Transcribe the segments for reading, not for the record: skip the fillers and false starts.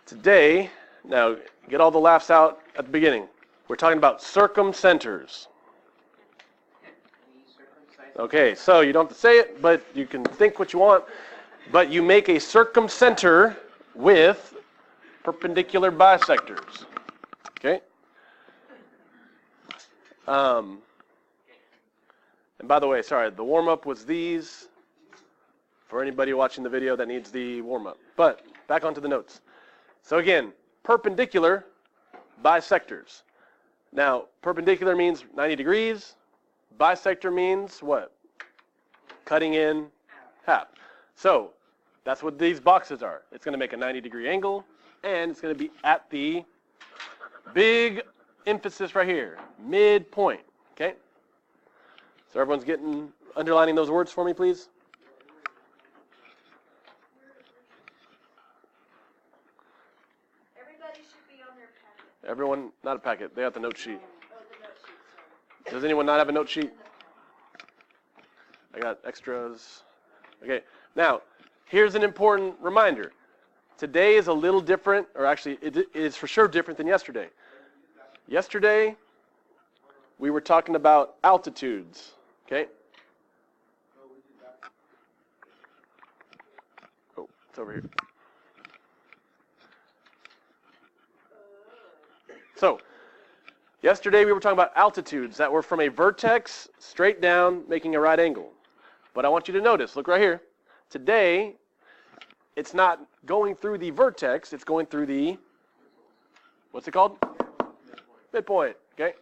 Today, now get all the laughs out at the beginning. We're talking about circumcenters. Okay, so you don't have to say it, but you can think what you want. But you make a circumcenter with perpendicular bisectors. Okay? And by the way, sorry, the warm-up was these for anybody watching the video that needs the warm-up. But back onto the notes. So again, perpendicular bisectors. Now, perpendicular means 90 degrees. Bisector means what? Cutting in half. So that's what these boxes are. It's going to make a 90-degree angle, and it's going to be at the big emphasis right here, midpoint. Okay? So everyone's underlining those words for me, please. Everybody should be on their packet. Everyone, not a packet. They got the note sheet. Oh, the note sheet, sorry. Does anyone not have a note sheet? I got extras. Okay, now, here's an important reminder. Today is a little different, or actually, it is for sure different than yesterday. Yesterday, we were talking about altitudes, okay? Oh, it's over here. So, yesterday we were talking about altitudes that were from a vertex straight down, making a right angle. But I want you to notice, look right here. Today, it's not going through the vertex, it's going through the, what's it called? Midpoint, okay?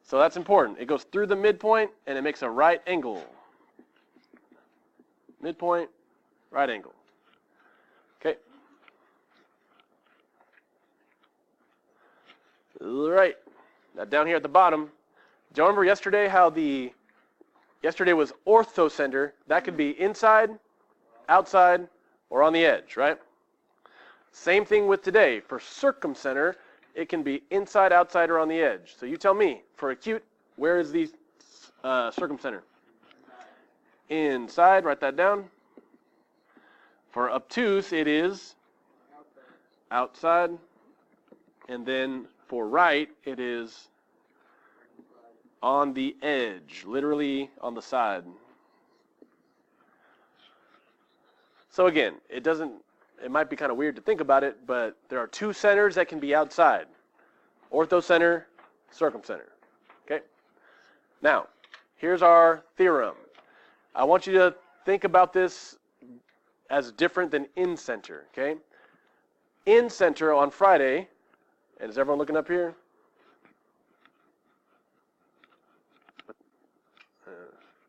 So that's important. It goes through the midpoint and it makes a right angle. Midpoint, right angle. Okay? All right. Now down here at the bottom, do you remember yesterday how yesterday was orthocenter? That could be inside, outside, or on the edge, right? Same thing with today. For circumcenter, it can be inside, outside, or on the edge. So you tell me, for acute, where is the circumcenter? Inside, write that down. For obtuse, it is outside. And then for right, it is on the edge, literally on the side. So again, it might be kind of weird to think about it, but there are two centers that can be outside. Orthocenter, circumcenter. Okay? Now, here's our theorem. I want you to think about this as different than in-center, okay? In-center on Friday, and is everyone looking up here?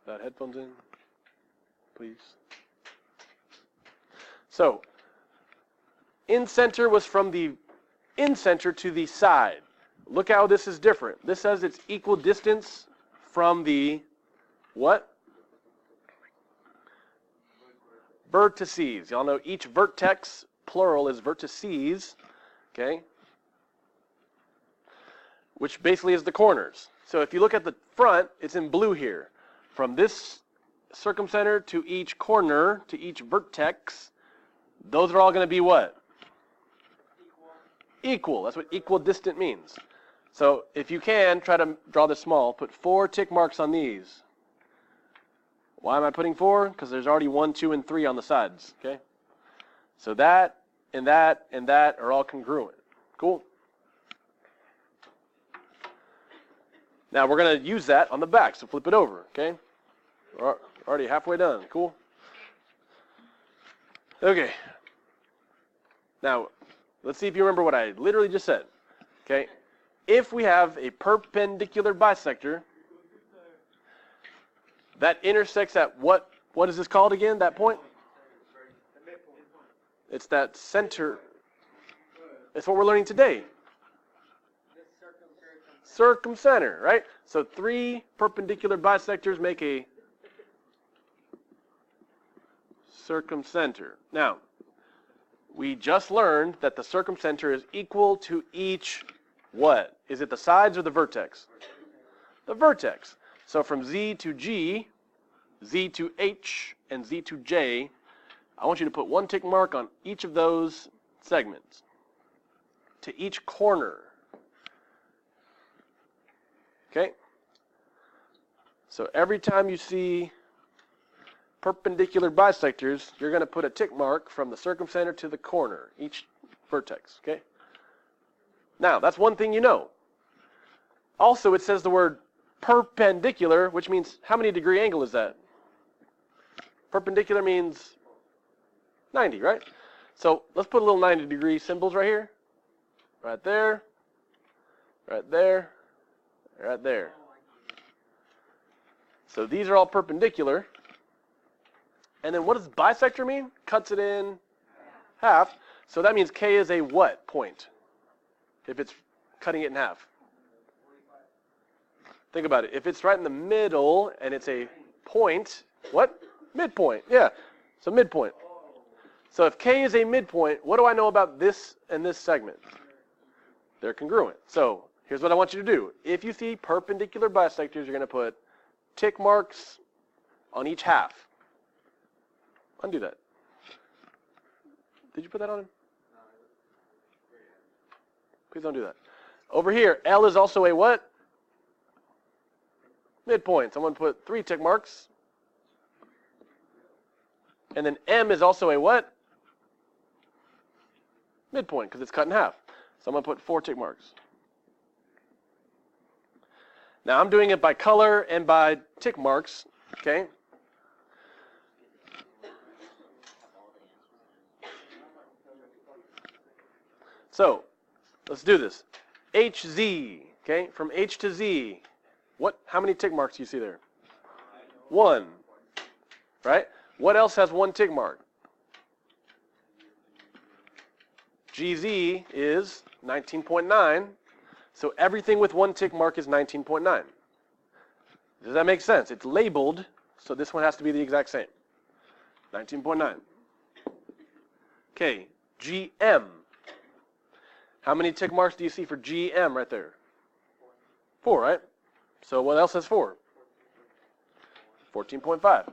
That headphones in, please. So, in-center was from the in-center to the side. Look how this is different. This says it's equal distance from the what? Vertices. Y'all know each vertex, plural, is vertices, okay? Which basically is the corners. So if you look at the front, it's in blue here. From this circumcenter to each corner, to each vertex, those are all going to be what? Equal. That's what equidistant means. So if you can, try to draw this small. Put 4 tick marks on these. Why am I putting 4? Because there's already 1, 2, and 3 on the sides. Okay? So that, and that, and that are all congruent. Cool? Now we're going to use that on the back, so flip it over. Okay? We're already halfway done. Cool? Okay. Now, let's see if you remember what I literally just said. Okay? If we have a perpendicular bisector that intersects at what is this called again, that point? It's that center. It's what we're learning today. Circumcenter, right? So 3 perpendicular bisectors make a circumcenter. Now, we just learned that the circumcenter is equal to each what? Is it the sides or the vertex? The vertex. So from Z to G, Z to H, and Z to J, I want you to put 1 tick mark on each of those segments. to each corner. Okay? So every time you see perpendicular bisectors, you're going to put a tick mark from the circumcenter to the corner, each vertex. Okay? Now, that's one thing you know. Also, it says the word perpendicular, which means how many degree angle is that? Perpendicular means 90, right? So let's put a little 90 degree symbols right here. Right there. Right there. Right there. So these are all perpendicular. And then what does bisector mean? Cuts it in half. So that means K is a what point? If it's cutting it in half. Think about it. If it's right in the middle and it's a point, what? Midpoint. Yeah. So midpoint. So if K is a midpoint, what do I know about this and this segment? They're congruent. So here's what I want you to do. If you see perpendicular bisectors, you're going to put tick marks on each half. Undo that. Did you put that on him? Please don't do that. Over here, L is also a what? Midpoint. Someone put 3 tick marks. And then M is also a what? Midpoint, because it's cut in half. So I'm going to put 4 tick marks. Now I'm doing it by color and by tick marks. Okay? So let's do this. HZ. Okay? From H to Z. How many tick marks do you see there? 1. Right? What else has 1 tick mark? GZ is 19.9. So everything with 1 tick mark is 19.9. Does that make sense? It's labeled, so this one has to be the exact same. 19.9. Okay, GM. How many tick marks do you see for GM right there? 4, right? So what else has 4? 14.5.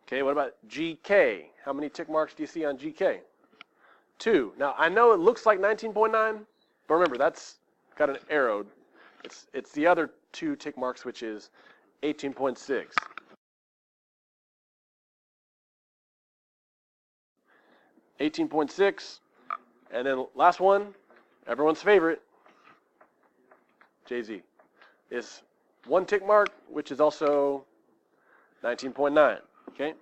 Okay, what about GK? How many tick marks do you see on GK? 2. Now, I know it looks like 19.9, but remember, that's got an arrow. It's the other 2 tick marks, which is 18.6. 18.6, and then last one, everyone's favorite, JZ, is 1 tick mark, which is also 19.9. Okay?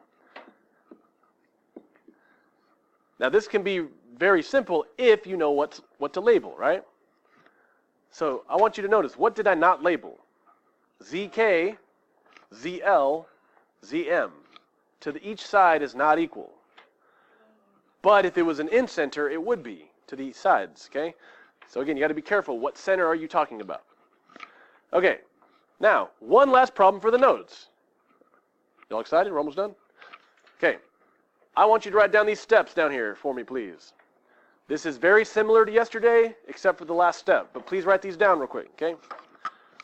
Now this can be very simple if you know what to label, right? So I want you to notice, what did I not label? ZK, ZL, ZM. To each side is not equal. But if it was an in-center, it would be to the sides, okay? So again, you got to be careful. What center are you talking about? Okay, now, one last problem for the nodes. Y'all excited? We're almost done? Okay, I want you to write down these steps down here for me, please. This is very similar to yesterday, except for the last step. But please write these down real quick, okay?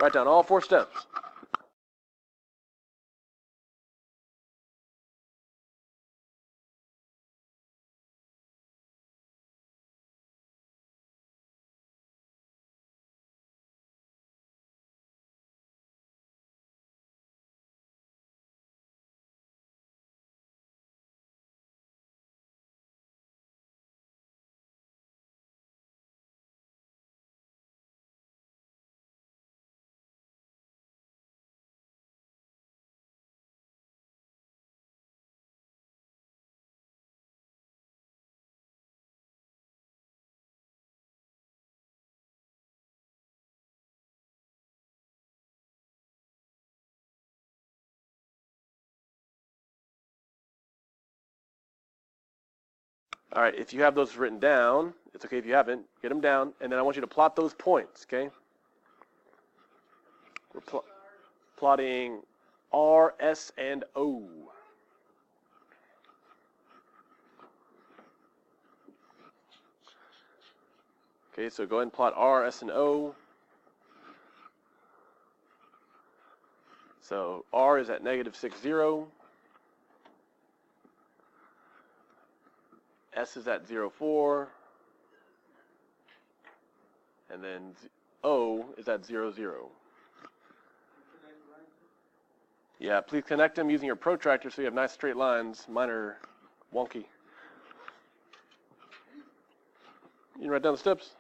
Write down all 4 steps. All right, if you have those written down, it's okay if you haven't, get them down, and then I want you to plot those points, okay? We're plotting R, S, and O. Okay, so go ahead and plot R, S, and O. So R is at -6, 0. S is at 0, 4. And then O is at 0, 0. Yeah, please connect them using your protractor so you have nice straight lines. Mine are wonky. You can write down the steps.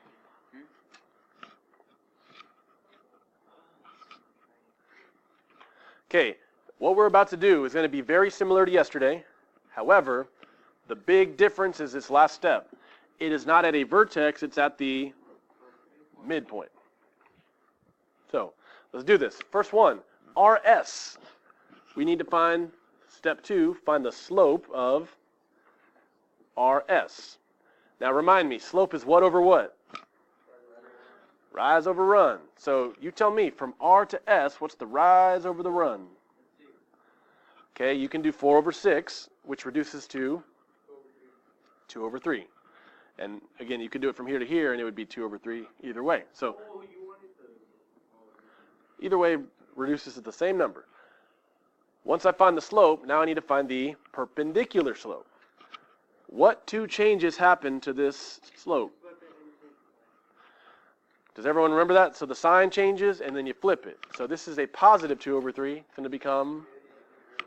Okay, what we're about to do is going to be very similar to yesterday. However, the big difference is this last step. It is not at a vertex, it's at the midpoint. So, let's do this. First one, RS. We need to find, step 2, find the slope of RS. Now remind me, slope is what over what? Rise over run. So you tell me, from R to S, what's the rise over the run? Okay, you can do 4 over 6, which reduces to 2 over 3. And again, you could do it from here to here, and it would be 2 over 3 either way. So either way reduces to the same number. Once I find the slope, now I need to find the perpendicular slope. What 2 changes happen to this slope? Does everyone remember that? So the sign changes, and then you flip it. So this is a positive 2 over 3. It's going to become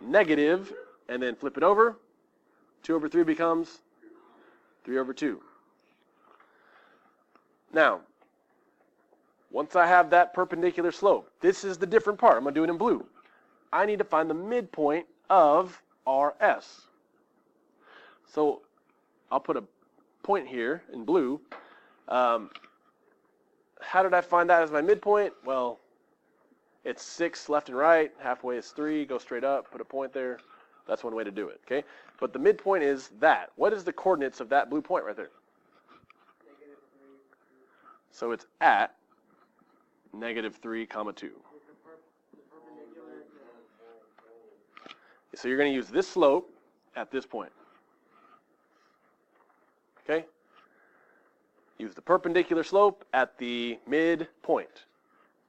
negative, and then flip it over. 2 over 3 becomes 3 over 2. Now, once I have that perpendicular slope, this is the different part. I'm going to do it in blue. I need to find the midpoint of RS. So I'll put a point here in blue. How did I find that as my midpoint? Well, it's 6 left and right. Halfway is 3. Go straight up. Put a point there. That's one way to do it. Okay. But the midpoint is that. What is the coordinates of that blue point right there? So it's at -3, 2. So you're going to use this slope at this point. Okay? Use the perpendicular slope at the midpoint.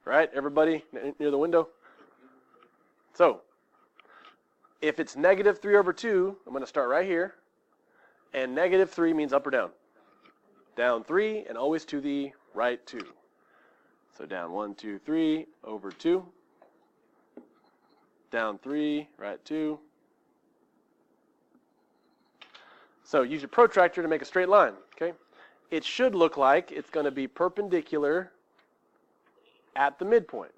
Right? Everybody near the window? So, if it's -3 over 2, I'm going to start right here. And -3 means up or down. Down 3 and always to the right 2. So down 1, 2, 3 over 2. Down 3, right 2. So use your protractor to make a straight line. Okay? It should look like it's going to be perpendicular at the midpoint.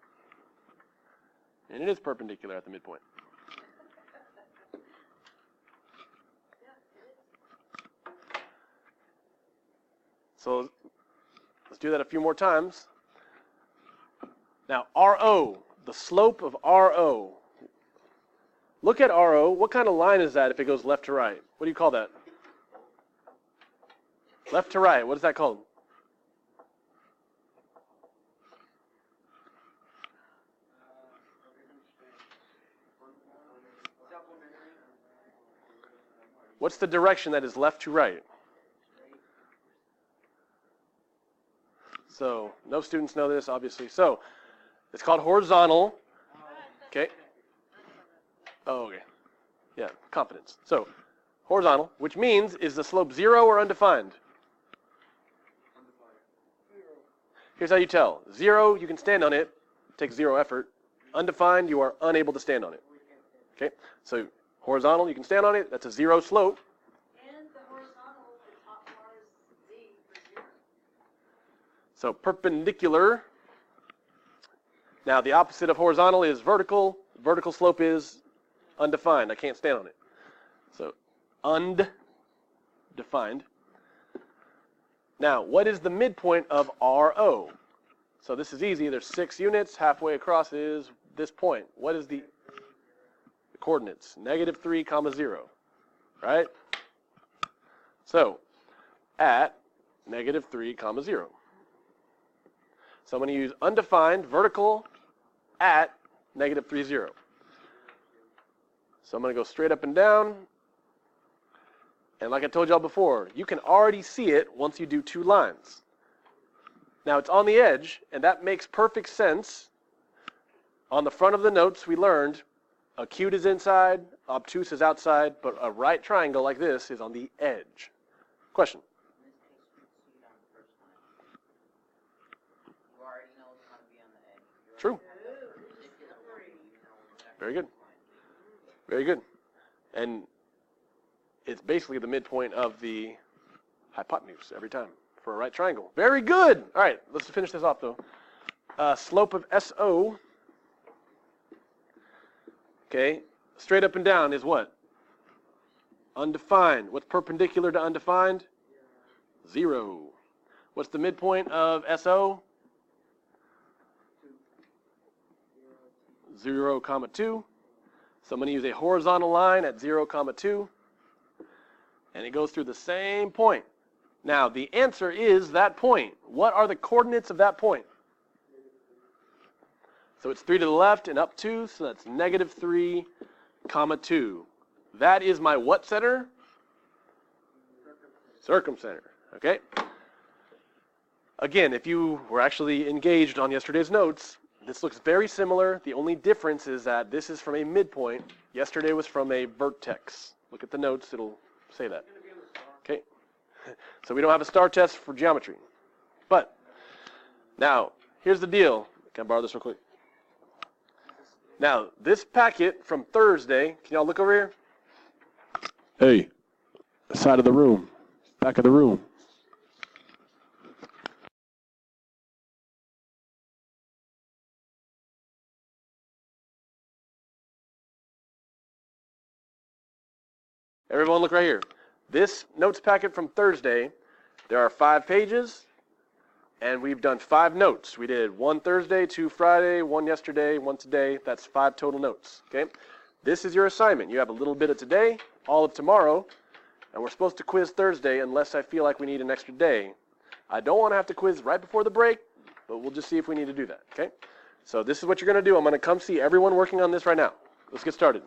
And it is perpendicular at the midpoint. So let's do that a few more times. Now, RO, the slope of RO. Look at RO. What kind of line is that if it goes left to right? What do you call that? Left to right. What is that called? What's the direction that is left to right? So, no students know this, obviously. So, it's called horizontal. Okay. Oh, okay. Yeah, confidence. So, horizontal, which means, is the slope 0 or undefined? Here's how you tell. 0, you can stand on it. Takes 0 effort. Undefined, you are unable to stand on it. Okay. So, horizontal, you can stand on it. That's a 0 slope. And the horizontal, the top bar is Z for 0. So perpendicular. Now the opposite of horizontal is vertical. Vertical slope is undefined. I can't stand on it. So undefined. Now what is the midpoint of RO? So this is easy. There's 6 units. Halfway across is this point. What is the coordinates? -3, 0. Right? So at -3, 0. So I'm going to use undefined vertical at -3, 0. So I'm going to go straight up and down. And like I told y'all before, you can already see it once you do 2 lines. Now it's on the edge, and that makes perfect sense. On the front of the notes we learned, acute is inside, obtuse is outside, but a right triangle like this is on the edge. Question? In this case, you see it on the first line. You already know it's going to be on the edge. True. Very good. Very good. And it's basically the midpoint of the hypotenuse every time for a right triangle. Very good. All right, let's finish this off, though. Slope of SO, okay, straight up and down is what? Undefined. What's perpendicular to undefined? 0. What's the midpoint of SO? 0, 2. So I'm going to use a horizontal line at 0, 2. And it goes through the same point. Now, the answer is that point. What are the coordinates of that point? So it's 3 to the left and up 2, so that's -3, 2. That is my what center? Circumcenter. Okay? Again, if you were actually engaged on yesterday's notes, this looks very similar. The only difference is that this is from a midpoint. Yesterday was from a vertex. Look at the notes, it'll say that. Okay? So we don't have a star test for geometry. But, now, here's the deal. Can I borrow this real quick? Now, this packet from Thursday, can y'all look over here? Hey, side of the room, back of the room. Everyone look right here. This notes packet from Thursday, there are 5 pages, and we've done 5 notes. We did 1 Thursday, 2 Friday, 1 yesterday, 1 today. That's 5 total notes, okay? This is your assignment. You have a little bit of today, all of tomorrow, and we're supposed to quiz Thursday unless I feel like we need an extra day. I don't want to have to quiz right before the break, but we'll just see if we need to do that, okay? So this is what you're going to do. I'm going to come see everyone working on this right now. Let's get started.